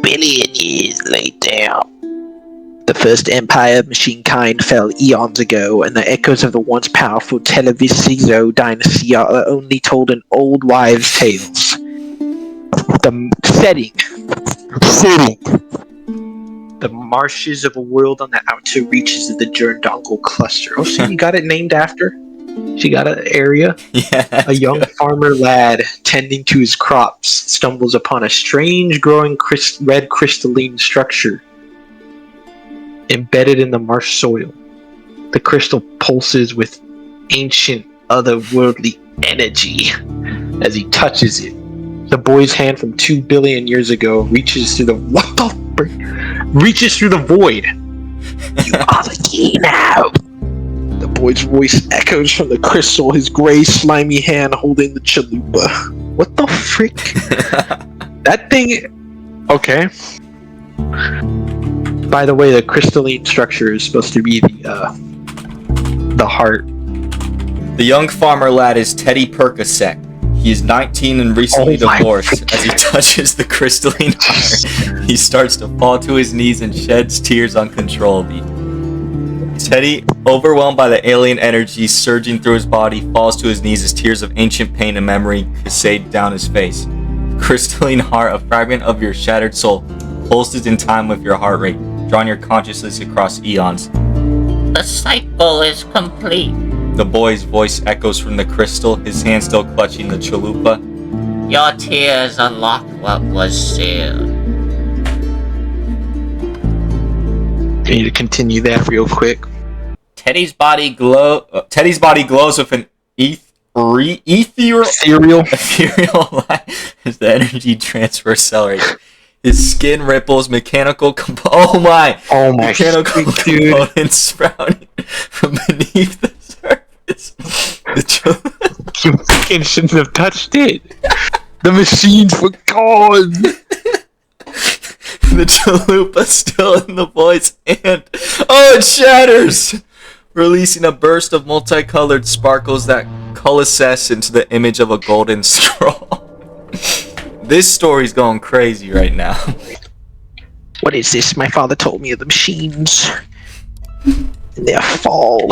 billion years later. The first empire of machinekind fell eons ago, and the echoes of the once powerful Televisizo dynasty are only told in old wives' tales. The setting. The marshes of a world on the outer reaches of the Jerdongle cluster. Oh, so you got it named after? She got an area? Yeah. A young farmer lad tending to his crops stumbles upon a strange growing red crystalline structure embedded in the marsh soil. The crystal pulses with ancient otherworldly energy as he touches it. The boy's hand from 2 billion years ago reaches through the void. You are the key now. The boy's voice echoes from the crystal, his gray slimy hand holding the chalupa. What the frick? That thing. Okay. By the way, the crystalline structure is supposed to be the heart. The young farmer lad is Teddy Percasec. He is 19 and recently divorced. As he touches the crystalline heart, he starts to fall to his knees and sheds tears uncontrollably. Teddy, overwhelmed by the alien energy surging through his body, falls to his knees as tears of ancient pain and memory cascade down his face. The crystalline heart, a fragment of your shattered soul, pulses in time with your heart rate, drawing your consciousness across eons. The cycle is complete. The boy's voice echoes from the crystal, his hand still clutching the chalupa. Your tears unlock what was sealed. I need to continue that real quick. Teddy's body glows with an ethereal light as the energy transfer accelerates. His skin ripples, mechanical components sprouting from beneath the surface. You fucking shouldn't have touched it. The machines were gone. The chalupa still in the boy's hand. Oh, it shatters! Releasing a burst of multicolored sparkles that coalesce into the image of a golden scroll. This story's going crazy right now. What is this? My father told me of the machines. In their fall.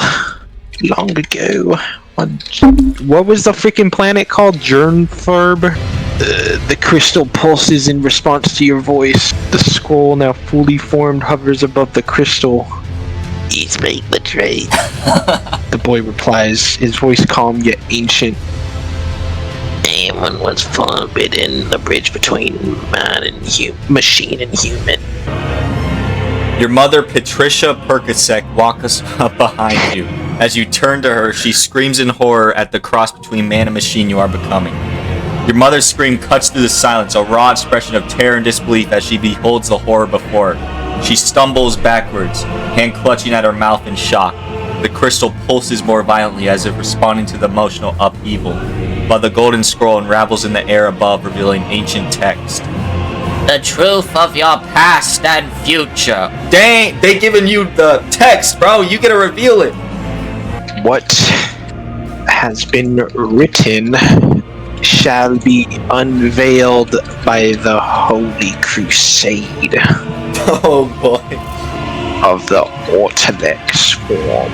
Long ago. What was the freaking planet called? Jernfarb? The crystal pulses in response to your voice. The scroll, now fully formed, hovers above the crystal. He's being betrayed. The boy replies, his voice calm yet ancient. Aemon was forbidden, the bridge between man and machine and human. Your mother, Patricia Percasec, walks up behind you. As you turn to her, she screams in horror at the cross between man and machine you are becoming. Your mother's scream cuts through the silence, a raw expression of terror and disbelief as she beholds the horror before her. She stumbles backwards, hand clutching at her mouth in shock. The crystal pulses more violently as if responding to the emotional upheaval, while the golden scroll unravels in the air above, revealing ancient text. The truth of your past and future. Dang, they giving you the text, bro. You gotta reveal it. What has been written shall be unveiled by the Holy Crusade. Oh boy. Of the Ortalek swarm.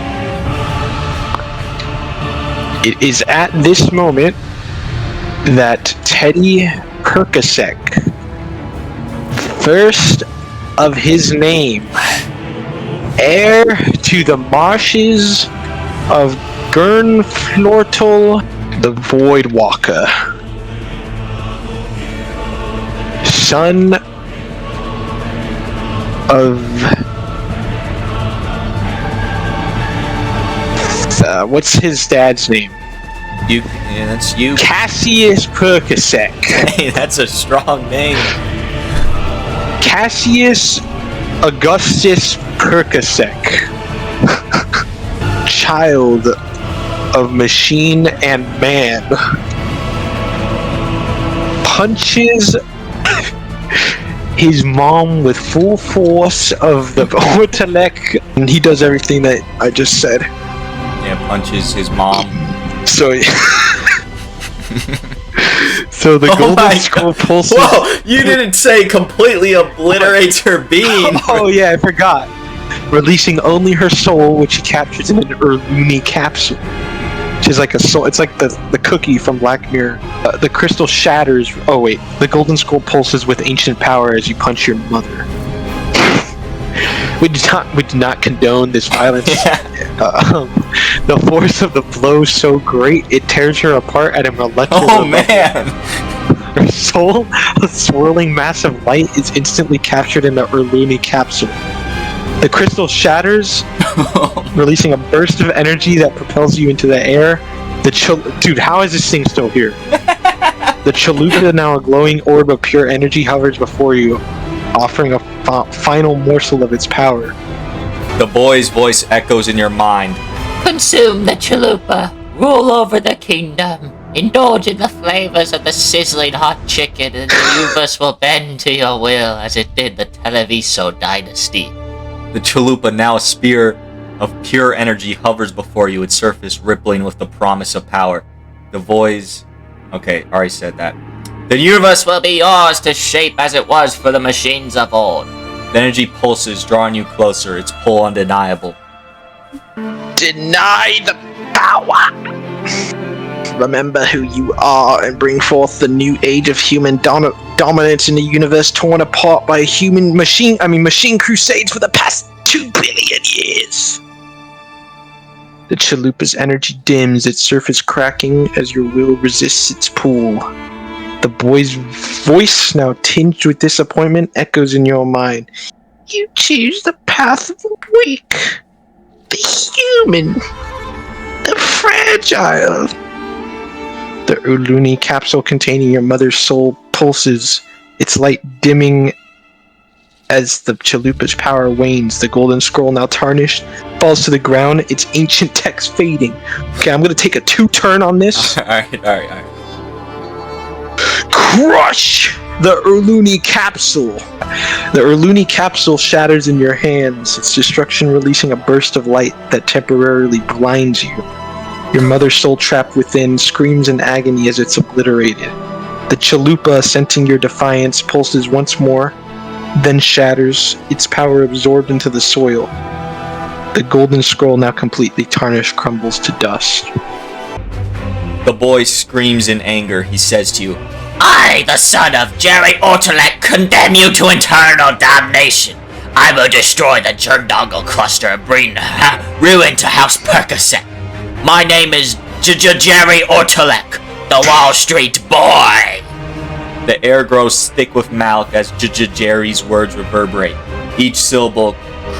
It is at this moment that Teddy Percasec, first of his name, heir to the marshes of Gernflortel the Void Walker, son of what's his dad's name? That's you. Cassius Percasec. Hey, that's a strong name. Cassius Augustus Percasec. Child of machine and man. Punches his mom with full force of the Ortalek, and he does everything that I just said. Yeah, punches his mom. So So the Oh golden my scroll God. pulses. Whoa! You didn't say completely obliterates her being. Oh yeah, I forgot. Releasing only her soul, which she captures in an Urluni capsule. Which is like a soul. It's like the cookie from Black Mirror. The crystal shatters. Oh wait, the golden scroll pulses with ancient power as you punch your mother. We do not condone this violence. The force of the blow is so great it tears her apart at a molecular Oh level. man! Her soul, a swirling mass of light, is instantly captured in the Urluni capsule. The crystal shatters, releasing a burst of energy that propels you into the air. Dude, how is this thing still here? The chalupa, now a glowing orb of pure energy, hovers before you, offering a final morsel of its power. The boy's voice echoes in your mind. Consume the chalupa. Rule over the kingdom. Indulge in the flavors of the sizzling hot chicken, and the universe will bend to your will as it did the Televiso dynasty. The chalupa, now a spear of pure energy, hovers before you, its surface rippling with the promise of power. The voice... Okay, already said that. The universe will be yours to shape as it was for the machines of old. The energy pulses, drawing you closer, its pull undeniable. Deny the power! Remember who you are and bring forth the new age of human dominance in the universe, torn apart by machine crusades for the past 2 billion years. The chalupa's energy dims, its surface cracking as your will resists its pull. The boy's voice, now tinged with disappointment, echoes in your mind. You choose the path of the weak, the human, the fragile. The Urluni capsule containing your mother's soul pulses, its light dimming as the chalupa's power wanes. The golden scroll, now tarnished, falls to the ground, its ancient text fading. Okay, I'm gonna take a 2-turn on this. Alright. Crush the Urluni capsule! The Urluni capsule shatters in your hands, its destruction releasing a burst of light that temporarily blinds you. Your mother's soul, trapped within, screams in agony as it's obliterated. The chalupa, scenting your defiance, pulses once more, then shatters, its power absorbed into the soil. The golden scroll, now completely tarnished, crumbles to dust. The boy screams in anger. He says to you, I, the son of JJerry Ortalek, condemn you to eternal damnation. I will destroy the Jerdongle cluster and bring ruin to House Percasec. My name is JJerry Ortalek, the Wall Street boy. The air grows thick with malice as JJerry's words reverberate, each syllable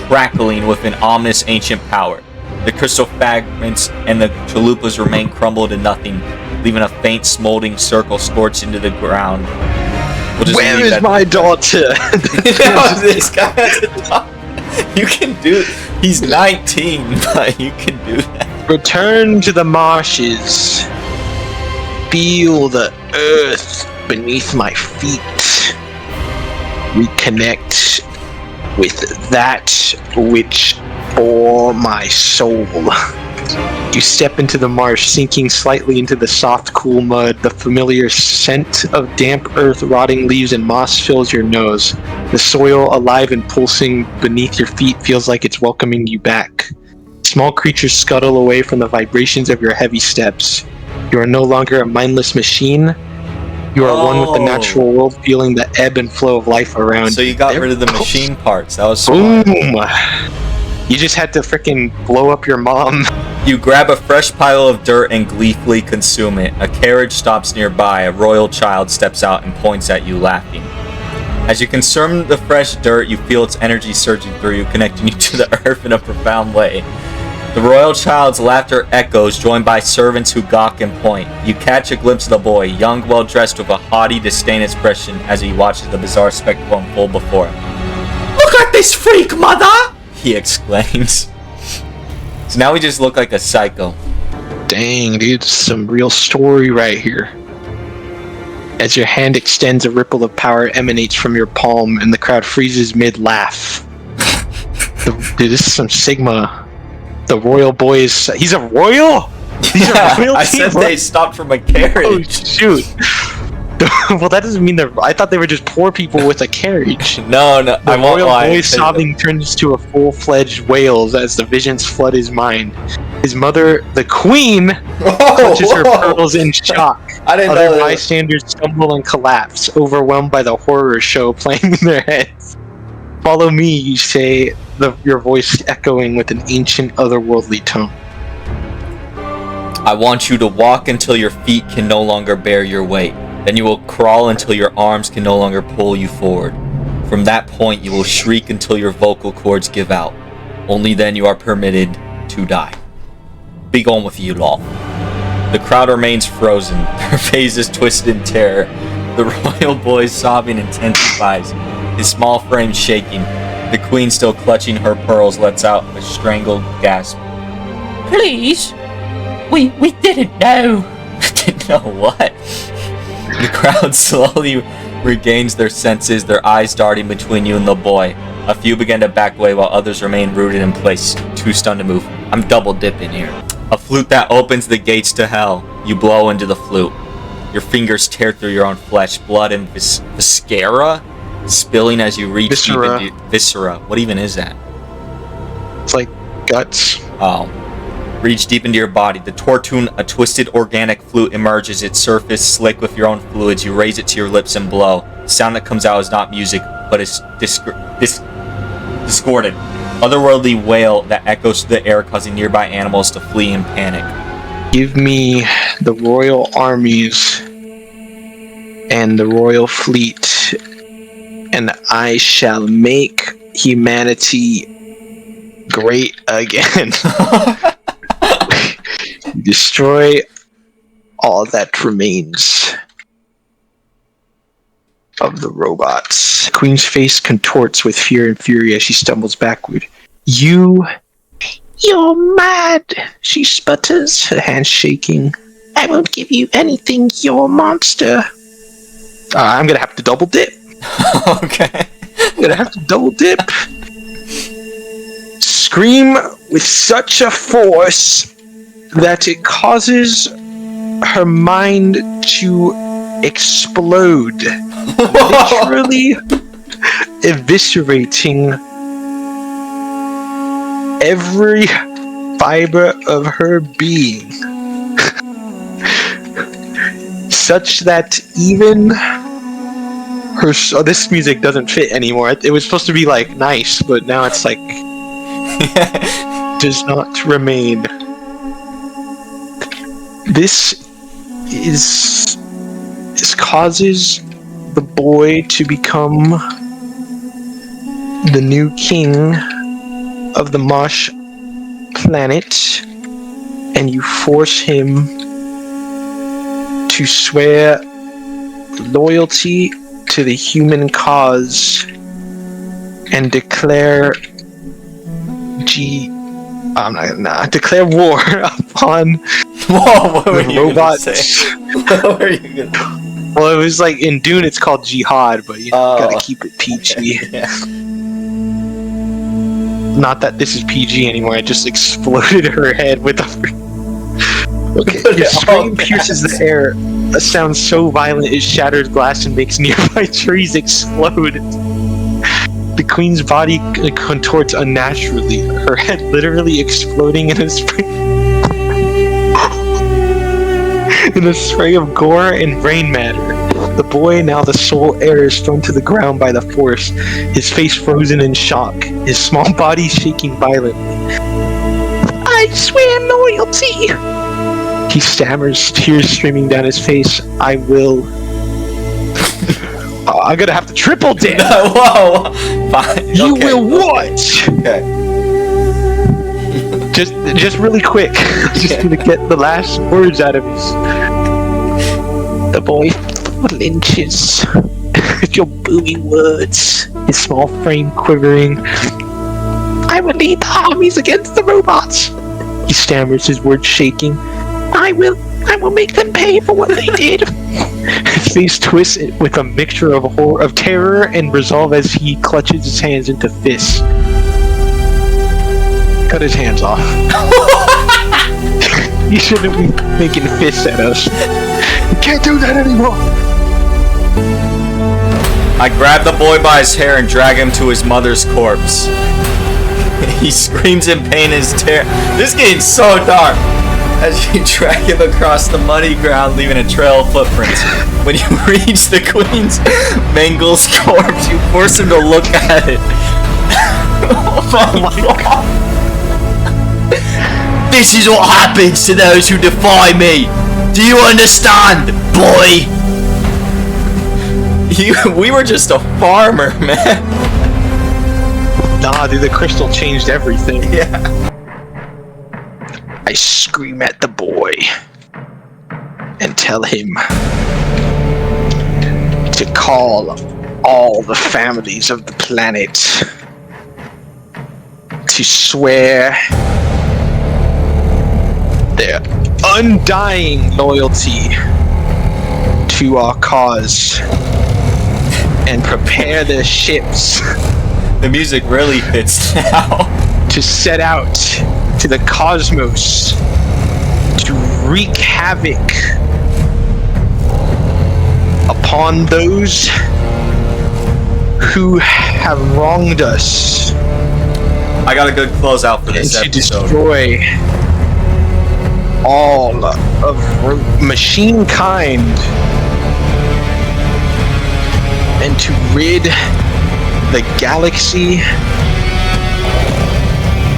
crackling with an ominous ancient power. The crystal fragments and the chalupas remain crumbled to nothing, leaving a faint smoldering circle scorched into the ground. Where is my daughter? This guy has a daughter. You can do it. He's 19, but you can do that. Return to the marshes. Feel the earth beneath my feet. Reconnect with that which bore my soul. You step into the marsh, sinking slightly into the soft, cool mud. The familiar scent of damp earth, rotting leaves, and moss fills your nose. The soil, alive and pulsing beneath your feet, feels like it's welcoming you back. Small creatures scuttle away from the vibrations of your heavy steps. You are no longer a mindless machine. You are one with the natural world, feeling the ebb and flow of life around you. So you got rid of the machine parts. That was smart. Boom! You just had to freaking blow up your mom. You grab a fresh pile of dirt and gleefully consume it. A carriage stops nearby. A royal child steps out and points at you, laughing. As you consume the fresh dirt, you feel its energy surging through you, connecting you to the earth in a profound way. The royal child's laughter echoes, joined by servants who gawk and point. You catch a glimpse of the boy, young, well-dressed, with a haughty, disdain expression as he watches the bizarre spectacle unfold before him. "Look at this freak, mother!" he exclaims. So now we just look like a psycho. Dang, dude, some real story right here. As your hand extends, a ripple of power emanates from your palm, and the crowd freezes mid-laugh. Dude, this is some Sigma. The royal boy is... He's a royal? He's a royalty? I said they stopped from a carriage. Oh, shoot. Well, that doesn't mean they're. I thought they were just poor people with a carriage. No, The I won't royal lie. boy sobbing turns to a full-fledged wail as the visions flood his mind. His mother, the queen, clutches her pearls in shock. I didn't Other know that. bystanders stumble and collapse, overwhelmed by the horror show playing in their heads. Follow me, you say, your voice echoing with an ancient, otherworldly tone. I want you to walk until your feet can no longer bear your weight. Then you will crawl until your arms can no longer pull you forward. From that point, you will shriek until your vocal cords give out. Only then you are permitted to die. Be gone with you, law. The crowd remains frozen, their faces twisted in terror. The royal boy's sobbing intensifies, his small frame shaking. The queen, still clutching her pearls, lets out a strangled gasp. Please? We didn't know. Didn't know what? The crowd slowly regains their senses, their eyes darting between you and the boy. A few begin to back away while others remain rooted in place, too stunned to move. I'm double dipping here. A flute that opens the gates to hell. You blow into the flute. Your fingers tear through your own flesh, blood and viscera spilling as you reach Viscera. deep into viscera. What even is that? It's like guts. Oh. Reach deep into your body. The tortune, a twisted organic flute, emerges, its surface slick with your own fluids. You raise it to your lips and blow. The sound that comes out is not music, but is discordant. Otherworldly wail that echoes through the air, causing nearby animals to flee in panic. Give me the royal armies and the royal fleet, and I shall make humanity great again. Destroy all that remains of the robots. Queen's face contorts with fear and fury as she stumbles backward. You're mad, she sputters, her hands shaking. I won't give you anything, you're a monster. I'm gonna have to double dip. Okay. I'm gonna have to double dip. Scream with such a force that it causes her mind to explode, literally eviscerating every fiber of her being, such that even her. Oh, this music doesn't fit anymore. It was supposed to be like nice, but now it's like does not remain. This causes the boy to become the new king of the Marsh planet, and you force him to swear loyalty to the human cause and declare declare war upon Whoa, what were the you robots. gonna say? What were you gonna... Well, it was like in Dune, it's called jihad, but you gotta keep it PG. Yeah. Not that this is PG anymore. I just exploded her head with a. Okay, Put your it scream on pierces the air. A sound so violent it shatters glass and makes nearby trees explode. The queen's body contorts unnaturally, her head literally exploding in a spray of gore and brain matter. The boy, now the sole heir, is thrown to the ground by the force, his face frozen in shock, his small body shaking violently. I swear loyalty! He stammers, tears streaming down his face. I will... I'm gonna have to triple dip! Whoa! Fine. You Okay. will what? Okay. Just really quick. Just gonna get the last words out of his... The boy flinches at your booming words, his small frame quivering. I will lead the armies against the robots. He stammers, his words shaking. I will make them pay for what they did. His face twists with a mixture of horror, of terror and resolve as he clutches his hands into fists. Cut his hands off. You shouldn't be making fists at us. You can't do that anymore. I grab the boy by his hair and drag him to his mother's corpse. He screams in pain as terror. This is getting so dark. As you drag him across the muddy ground, leaving a trail of footprints. When you reach the queen's mangled corpse, you force him to look at it. Oh my god. This is what happens to those who defy me. Do you understand, boy? We were just a farmer, man. Nah, dude, the crystal changed everything. Yeah. I scream at the boy and tell him to call all the families of the planet to swear their undying loyalty to our cause and prepare their ships The music really fits now. to set out to the cosmos to wreak havoc upon those who have wronged us I got a good closeout for and this to episode. destroy all of machine kind and to rid the galaxy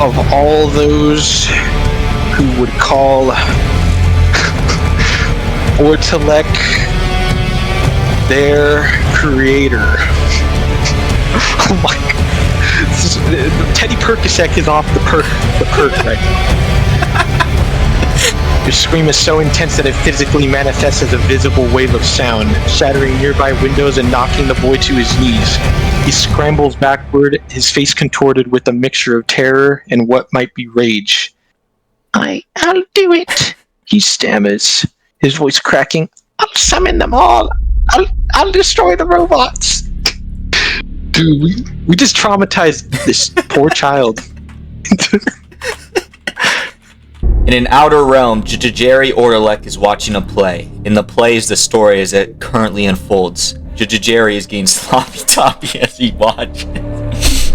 of all those who would call Ortalek their creator. Oh my god. Teddy Percasec is off the perk right now. Your scream is so intense that it physically manifests as a visible wave of sound, shattering nearby windows and knocking the boy to his knees. He scrambles backward, his face contorted with a mixture of terror and what might be rage. I'll do it, he stammers, his voice cracking. I'll summon them all. I'll destroy the robots. Dude, we just traumatized this poor child. In an outer realm, JJerry Ortalek is watching a play. In the play is the story as it currently unfolds. JJerry is getting sloppy-toppy as he watches.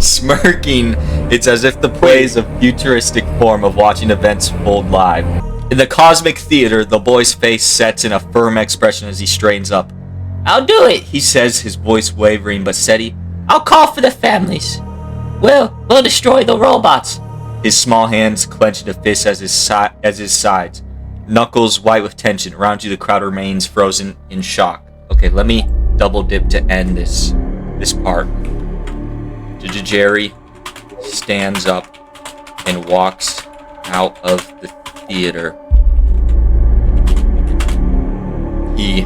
Smirking, it's as if the play is a futuristic form of watching events unfold live. In the cosmic theater, the boy's face sets in a firm expression as he straightens up. I'll do it. He says, his voice wavering but steady. I'll call for the families. We'll destroy the robots. His small hands clench into fists as his sides. Knuckles white with tension. Around you, the crowd remains frozen in shock. Okay, let me double dip to end this part. JJerry stands up and walks out of the theater. He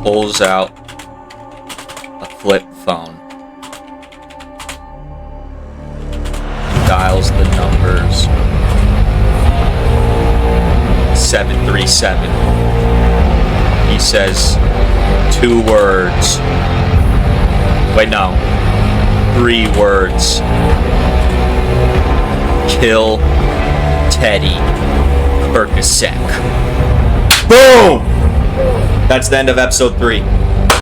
pulls out a flip phone. Dials the numbers 737. He says 2 words. Wait, no. 3 words. Kill Teddy Percasec. Boom! That's the end of episode 3.